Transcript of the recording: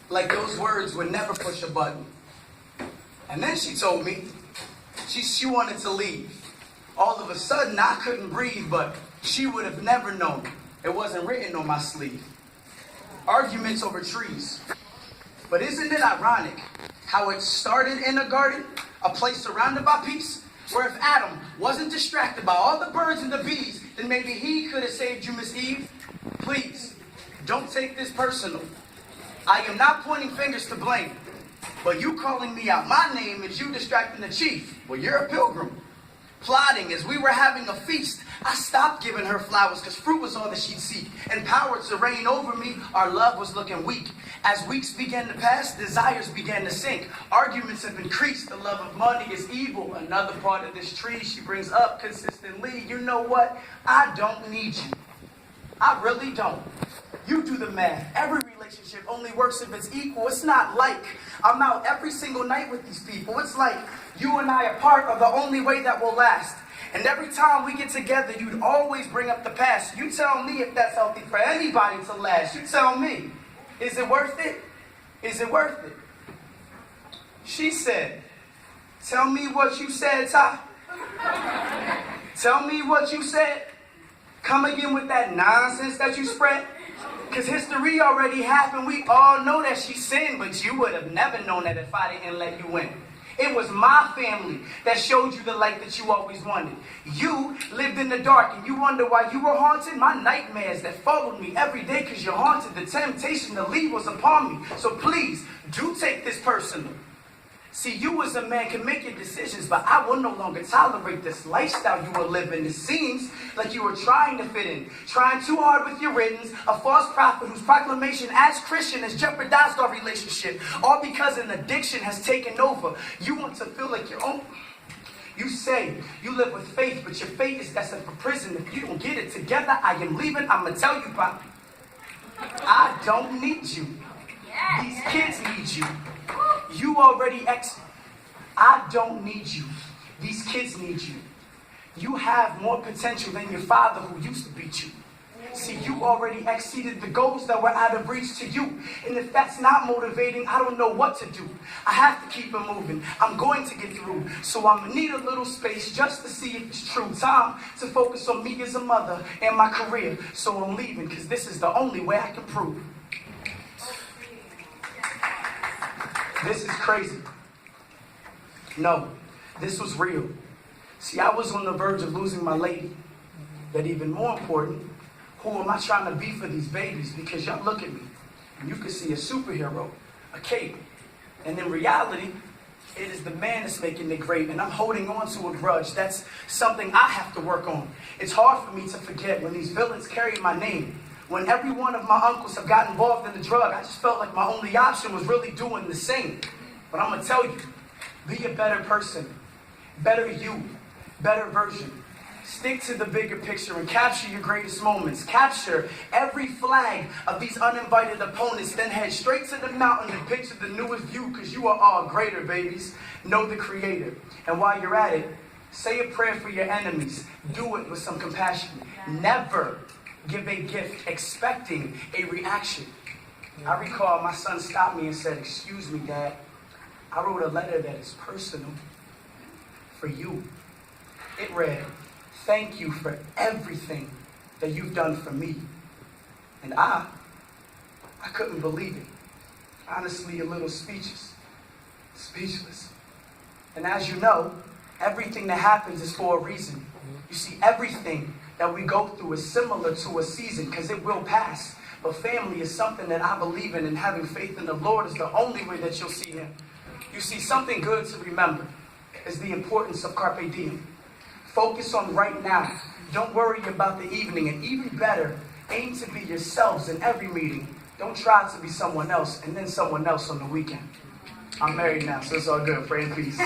like those words would never push a button. And then she told me she wanted to leave. All of a sudden, I couldn't breathe, but she would have never known. It wasn't written on my sleeve. Arguments over trees. But isn't it ironic how it started in a garden, a place surrounded by peace, where if Adam wasn't distracted by all the birds and the bees, then maybe he could have saved you, Miss Eve. Please, don't take this personal. I am not pointing fingers to blame, but you calling me out my name is you distracting the chief. Well, you're a pilgrim. Plotting as we were having a feast, I stopped giving her flowers because fruit was all that she'd seek. Empowered to reign over me, our love was looking weak. As weeks began to pass, desires began to sink. Arguments have increased. The love of money is evil. Another part of this tree she brings up consistently. You know what? I don't need you. I really don't. You do the math. Every relationship only works if it's equal. It's not like I'm out every single night with these people. It's like you and I apart are the only way that will last. And every time we get together, you'd always bring up the past. You tell me if that's healthy for anybody to last. You tell me. Is it worth it? Is it worth it? She said, tell me what you said, Ty. Tell me what you said. Come again with that nonsense that you spread. Because history already happened. We all know that she sinned, but you would have never known that if I didn't let you in. It was my family that showed you the light that you always wanted. You lived in the dark and you wonder why you were haunted. My nightmares that followed me every day because you're haunted. The temptation to leave was upon me. So please, do take this personal. See, you as a man can make your decisions, but I will no longer tolerate this lifestyle you were living. It seems like you were trying to fit in, trying too hard with your writtens, a false prophet whose proclamation as Christian has jeopardized our relationship, all because an addiction has taken over. You want to feel like your own. You say you live with faith, but your faith is destined for prison. If you don't get it together, I am leaving. I'm going to tell you, Pop. I don't need you. These kids need you. You already I don't need you. These kids need you. You have more potential than your father who used to beat you. See, you already exceeded the goals that were out of reach to you. And if that's not motivating, I don't know what to do. I have to keep it moving. I'm going to get through. So I'm going to need a little space just to see if it's true. Time to focus on me as a mother and my career. So I'm leaving because this is the only way I can prove. This is crazy. No, this was real. See, I was on the verge of losing my lady. But even more important, who am I trying to be for these babies? Because y'all look at me, and you can see a superhero, a cape. And in reality, it is the man that's making it great, and I'm holding on to a grudge. That's something I have to work on. It's hard for me to forget when these villains carry my name. When every one of my uncles have got involved in the drug, I just felt like my only option was really doing the same. But I'm going to tell you, be a better person, better you, better version. Stick to the bigger picture and capture your greatest moments. Capture every flag of these uninvited opponents, then head straight to the mountain and picture the newest view because you are all greater, babies. Know the Creator. And while you're at it, say a prayer for your enemies. Do it with some compassion. Never give a gift expecting a reaction. I recall my son stopped me and said, "Excuse me, Dad. I wrote a letter that is personal for you." It read, "Thank you for everything that you've done for me." And I couldn't believe it. Honestly, a little speechless. And as you know, everything that happens is for a reason. You see, everything that we go through is similar to a season because it will pass. But family is something that I believe in, and having faith in the Lord is the only way that you'll see Him. You see, something good to remember is the importance of carpe diem. Focus on right now. Don't worry about the evening, and even better, aim to be yourselves in every meeting. Don't try to be someone else and then someone else on the weekend. I'm married now, so it's all good. Pray in peace.